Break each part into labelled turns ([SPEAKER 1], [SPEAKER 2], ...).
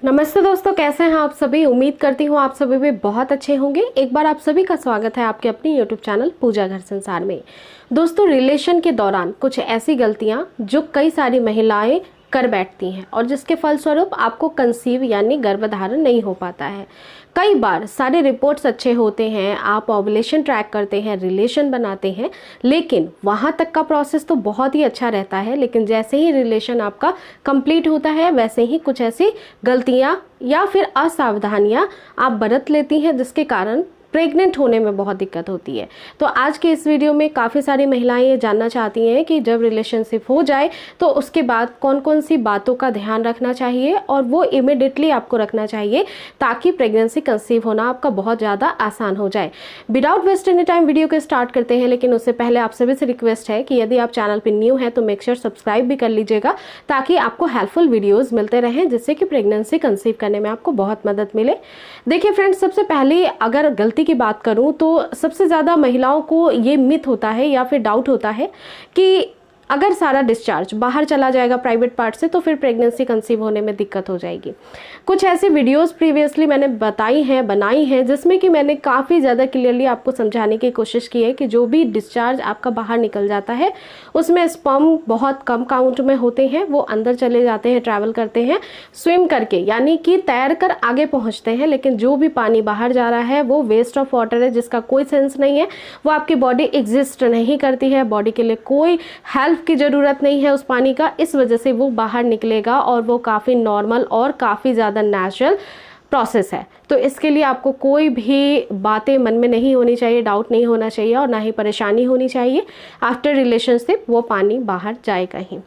[SPEAKER 1] नमस्ते दोस्तों, कैसे हैं आप सभी। उम्मीद करती हूँ आप सभी भी बहुत अच्छे होंगे। एक बार आप सभी का स्वागत है आपके अपनी यूट्यूब चैनल पूजा घर संसार में। दोस्तों, रिलेशन के दौरान कुछ ऐसी गलतियाँ जो कई सारी महिलाएं कर बैठती हैं और जिसके फलस्वरूप आपको कंसीव यानी गर्भधारण नहीं हो पाता है। कई बार सारे रिपोर्ट्स अच्छे होते हैं, आप ओवुलेशन ट्रैक करते हैं, रिलेशन बनाते हैं, लेकिन वहाँ तक का प्रोसेस तो बहुत ही अच्छा रहता है, लेकिन जैसे ही रिलेशन आपका कंप्लीट होता है वैसे ही कुछ ऐसी गलतियाँ या फिर असावधानियाँ आप बरत लेती हैं जिसके कारण प्रेग्नेंट होने में बहुत दिक्कत होती है। तो आज के इस वीडियो में काफ़ी सारी महिलाएं ये जानना चाहती हैं कि जब रिलेशनशिप हो जाए तो उसके बाद कौन कौन सी बातों का ध्यान रखना चाहिए और वो इमिडिएटली आपको रखना चाहिए ताकि प्रेगनेंसी कंसीव होना आपका बहुत ज़्यादा आसान हो जाए। Without waste any time video को स्टार्ट करते हैं, लेकिन उससे पहले आप सभी से रिक्वेस्ट है कि यदि आप चैनल पर न्यू है तो मेक श्योर सब्सक्राइब भी कर लीजिएगा ताकि आपको हेल्पफुल वीडियोज़ मिलते रहें जिससे कि प्रेगनेंसी कंसीव करने में आपको बहुत मदद मिले। देखिए फ्रेंड्स, सबसे पहले अगर गलती की बात करूं तो सबसे ज़्यादा महिलाओं को ये मिथ होता है या फिर डाउट होता है कि अगर सारा डिस्चार्ज बाहर चला जाएगा प्राइवेट पार्ट से तो फिर प्रेगनेंसी कंसीव होने में दिक्कत हो जाएगी। कुछ ऐसी वीडियोस प्रीवियसली मैंने बनाई हैं जिसमें कि मैंने काफ़ी ज़्यादा क्लियरली आपको समझाने की कोशिश की है कि जो भी डिस्चार्ज आपका बाहर निकल जाता है उसमें स्पर्म बहुत कम काउंट में होते हैं, वो अंदर चले जाते हैं, ट्रैवल करते हैं स्विम करके, यानी कि तैर कर आगे पहुँचते हैं, लेकिन जो भी पानी बाहर जा रहा है वो वेस्ट ऑफ वाटर है जिसका कोई सेंस नहीं है, वो आपकी बॉडी एग्जिस्ट नहीं करती है, बॉडी के लिए कोई हेल्प की ज़रूरत नहीं है उस पानी का, इस वजह से वो बाहर निकलेगा और वो काफ़ी नॉर्मल और काफ़ी ज़्यादा नेचुरल प्रोसेस है। तो इसके लिए आपको कोई भी बातें मन में नहीं होनी चाहिए, डाउट नहीं होना चाहिए और ना ही परेशानी होनी चाहिए। आफ्टर रिलेशनशिप वो पानी बाहर जाएगा ही।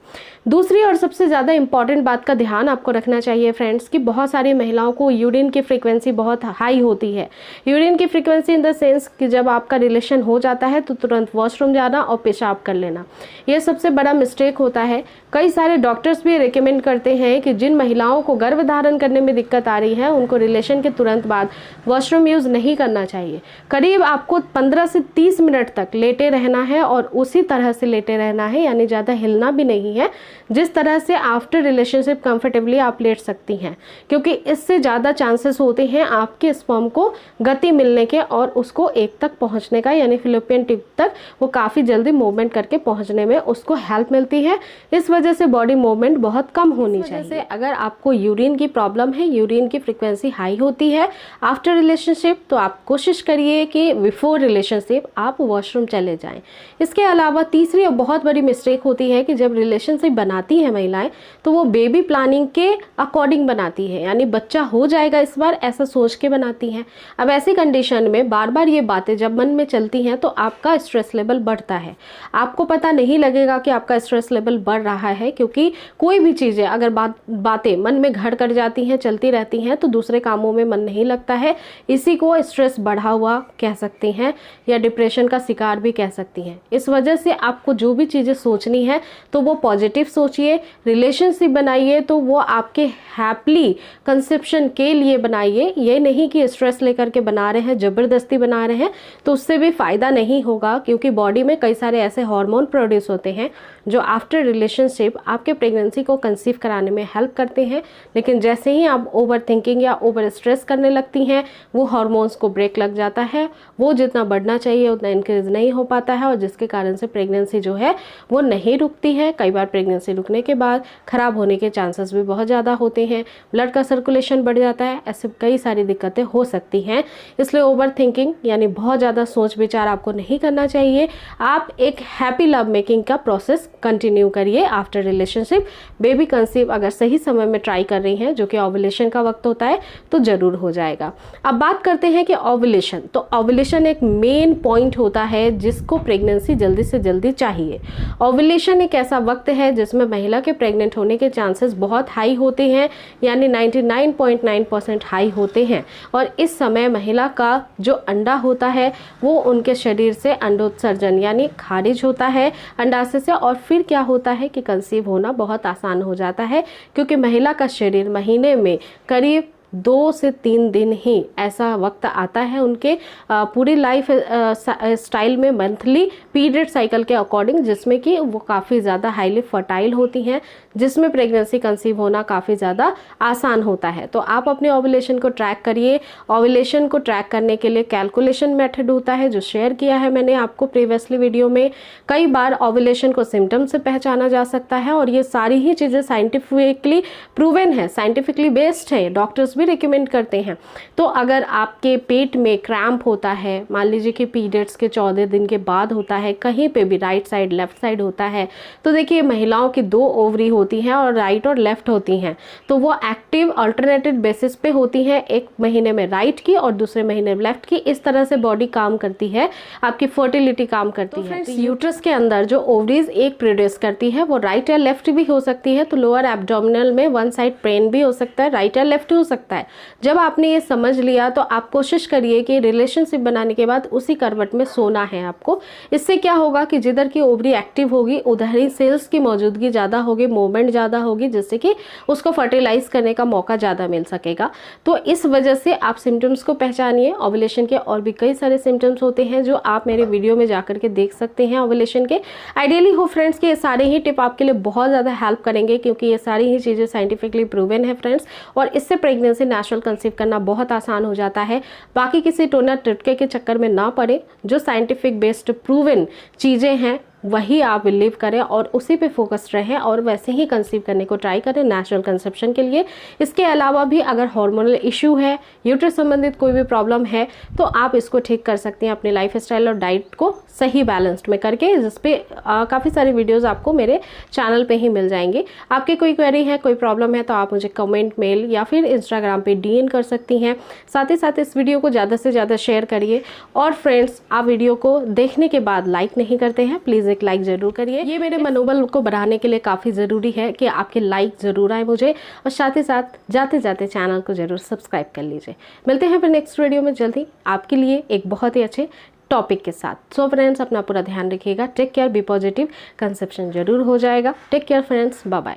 [SPEAKER 1] दूसरी और सबसे ज़्यादा इंपॉर्टेंट बात का ध्यान आपको रखना चाहिए फ्रेंड्स कि बहुत सारी महिलाओं को यूरिन की फ्रीक्वेंसी बहुत हाई होती है। यूरिन की फ्रीक्वेंसी इन द सेंस कि जब आपका रिलेशन हो जाता है तो तुरंत वॉशरूम जाना और पेशाब कर लेना, ये सबसे बड़ा मिस्टेक होता है। कई सारे डॉक्टर्स भी रिकमेंड करते हैं कि जिन महिलाओं को गर्भधारण करने में दिक्कत आ रही है उनको रिलेशन के तुरंत बाद वॉशरूम यूज़ नहीं करना चाहिए। करीब आपको 15 से 30 मिनट तक लेटे रहना है और उसी तरह से लेटे रहना है, यानी ज़्यादा हिलना भी नहीं है, जिस तरह से आफ्टर रिलेशनशिप कंफर्टेबली आप लेट सकती हैं, क्योंकि इससे ज़्यादा चांसेस होते हैं आपके स्पर्म को गति मिलने के और उसको एक तक पहुंचने का, यानी फिलिपियन टिप तक वो काफ़ी जल्दी मूवमेंट करके पहुंचने में उसको हेल्प मिलती है। इस वजह से बॉडी मूवमेंट बहुत कम होनी चाहिए। जैसे अगर आपको यूरिन की प्रॉब्लम है, यूरिन की फ्रिक्वेंसी हाई होती है आफ्टर रिलेशनशिप, तो आप कोशिश करिए कि बिफोर रिलेशनशिप आप वॉशरूम चले जाएं। इसके अलावा तीसरी और बहुत बड़ी मिस्टेक होती है कि जब रिलेशनशिप बनाती है महिलाएं तो वो बेबी प्लानिंग के अकॉर्डिंग बनाती है, यानी बच्चा हो जाएगा इस बार ऐसा सोच के बनाती हैं। अब ऐसी कंडीशन में बार बार ये बातें जब मन में चलती हैं तो आपका स्ट्रेस लेवल बढ़ता है। आपको पता नहीं लगेगा कि आपका स्ट्रेस लेवल बढ़ रहा है, क्योंकि कोई भी चीज़ें अगर बातें मन में घर कर जाती हैं, चलती रहती हैं, तो दूसरे कामों में मन नहीं लगता है। इसी को स्ट्रेस बढ़ा हुआ कह सकती हैं या डिप्रेशन का शिकार भी कह सकती हैं। इस वजह से आपको जो भी चीज़ें सोचनी है तो वो पॉजिटिव सोचिए। रिलेशनशिप बनाइए तो वो आपके हैप्पली कंसेप्शन के लिए बनाइए, ये नहीं कि स्ट्रेस लेकर के बना रहे हैं, ज़बरदस्ती बना रहे हैं, तो उससे भी फ़ायदा नहीं होगा, क्योंकि बॉडी में कई सारे ऐसे हार्मोन प्रोड्यूस होते हैं जो आफ्टर रिलेशनशिप आपके प्रेगनेंसी को कंसीव कराने में हेल्प करते हैं। लेकिन जैसे ही आप ओवर थिंकिंग या ओवर स्ट्रेस करने लगती हैं वो हार्मोन्स को ब्रेक लग जाता है, वो जितना बढ़ना चाहिए उतना इंक्रीज नहीं हो पाता है और जिसके कारण से प्रेगनेंसी जो है वो नहीं रुकती है। कई बार प्रेगनेंसी रुकने के बाद ख़राब होने के चांसेस भी बहुत ज़्यादा होते हैं, ब्लड का सर्कुलेशन बढ़ जाता है, ऐसे कई सारी दिक्कतें हो सकती हैं। इसलिए ओवर थिंकिंग यानी बहुत ज़्यादा सोच विचार आपको नहीं करना चाहिए। आप एक हैप्पी लव मेकिंग का प्रोसेस कंटिन्यू करिए आफ्टर रिलेशनशिप। बेबी कंसीव अगर सही समय में ट्राई कर रही हैं, जो कि ओवुलेशन का वक्त होता है, तो ज़रूर हो जाएगा। अब बात करते हैं कि ओवुलेशन, तो ओवुलेशन एक मेन पॉइंट होता है जिसको प्रेगनेंसी जल्दी से जल्दी चाहिए। ओवुलेशन एक ऐसा वक्त है जिसमें महिला के प्रेग्नेंट होने के चांसेस बहुत हाई होते हैं, यानी 99.9% हाई होते हैं। और इस समय महिला का जो अंडा होता है वो उनके शरीर से अंडोत्सर्जन यानी खारिज होता है अंडाशय से, और फिर क्या होता है कि कंसीव होना बहुत आसान हो जाता है, क्योंकि महिला का शरीर महीने में करीब 2 से 3 दिन ही ऐसा वक्त आता है उनके पूरी लाइफ स्टाइल में, मंथली पीरियड साइकिल के अकॉर्डिंग, जिसमें कि वो काफ़ी ज़्यादा हाईली फर्टाइल होती हैं, जिसमें प्रेगनेंसी कंसीव होना काफ़ी ज़्यादा आसान होता है। तो आप अपने ओव्यूलेशन को ट्रैक करिए। ओव्यूलेशन को ट्रैक करने के लिए कैलकुलेशन मेथड होता है जो शेयर किया है मैंने आपको प्रीवियसली वीडियो में। कई बार ओव्यूलेशन को सिम्टम से पहचाना जा सकता है और ये सारी ही चीज़ें साइंटिफिकली प्रूवन है, साइंटिफिकली बेस्ड है, डॉक्टर्स भी रिकमेंड करते हैं। तो अगर आपके पेट में क्रैम्प होता है, मान लीजिए कि पीरियड्स के 14 दिन के बाद होता है, कहीं पे भी राइट साइड लेफ्ट साइड होता है, तो देखिए महिलाओं की 2 ओवरी होती हैं और राइट और लेफ्ट होती हैं, तो वो एक्टिव अल्टरनेटेड बेसिस पे होती हैं, एक महीने में राइट की और दूसरे महीने में लेफ्ट की। इस तरह से बॉडी काम करती है, आपकी फर्टिलिटी काम करती है। तो यूट्रस के अंदर जो ओवरीज एक प्रोड्यूस करती है वो राइट या लेफ्ट भी हो सकती है। तो लोअर एब्डोमिनल में वन साइड पेन भी हो सकता है, राइट या लेफ्ट हो सकता है। जब आपने ये समझ लिया तो आप कोशिश करिए कि रिलेशनशिप बनाने के बाद उसी करवट में सोना है आपको। इससे क्या होगा कि जिधर की ओवरी एक्टिव होगी उधर ही सेल्स की मौजूदगी ज़्यादा होगी, मूवमेंट ज़्यादा होगी, जिससे कि उसको फर्टिलाइज करने का मौका ज़्यादा मिल सकेगा। तो इस वजह से आप सिम्टम्स को पहचानिए। ओव्यूलेशन के और भी कई सारे सिम्टम्स होते हैं जो आप मेरे वीडियो में जाकर के देख सकते हैं ओव्यूलेशन के। आइडियली हो फ्रेंड्स कि ये सारे ही टिप आपके लिए बहुत ज़्यादा हेल्प करेंगे, क्योंकि ये सारी ही चीज़ें साइंटिफिकली प्रूवन है फ्रेंड्स, और इससे प्रेगनेंसी नेचुरल कंसीव करना बहुत आसान हो जाता है। बाकी किसी टोना टटके के चक्कर में ना पड़े, जो साइंटिफिक बेस्ड प्रूवन चीज़ें हैं वही आप बिलीव करें और उसी पे फोकस रहें और वैसे ही कंसीव करने को ट्राई करें नेचुरल कंसेप्शन के लिए। इसके अलावा भी अगर हार्मोनल इशू है, यूट्रस संबंधित कोई भी प्रॉब्लम है, तो आप इसको ठीक कर सकते हैं अपने लाइफस्टाइल और डाइट को सही बैलेंस्ड में करके, जिसपे काफ़ी सारी वीडियोज़ आपको मेरे चैनल पे ही मिल जाएंगे। आपकी कोई क्वेरी है, कोई प्रॉब्लम है, तो आप मुझे कमेंट, मेल या फिर इंस्टाग्राम पे DM कर सकती हैं। साथ ही साथ इस वीडियो को ज़्यादा से ज़्यादा शेयर करिए। और फ्रेंड्स, आप वीडियो को देखने के बाद लाइक नहीं करते हैं, प्लीज़ एक लाइक जरूर करिए। ये मेरे मनोबल को बढ़ाने के लिए काफ़ी ज़रूरी है कि आपके लाइक ज़रूर आए मुझे, और साथ ही साथ जाते जाते चैनल को ज़रूर सब्सक्राइब कर लीजिए। मिलते हैं फिर नेक्स्ट वीडियो में जल्दी आपके लिए एक बहुत ही अच्छे टॉपिक के साथ। सो फ्रेंड्स, अपना पूरा ध्यान रखिएगा। Take care, be positive, conception जरूर हो जाएगा। Take care friends, bye bye.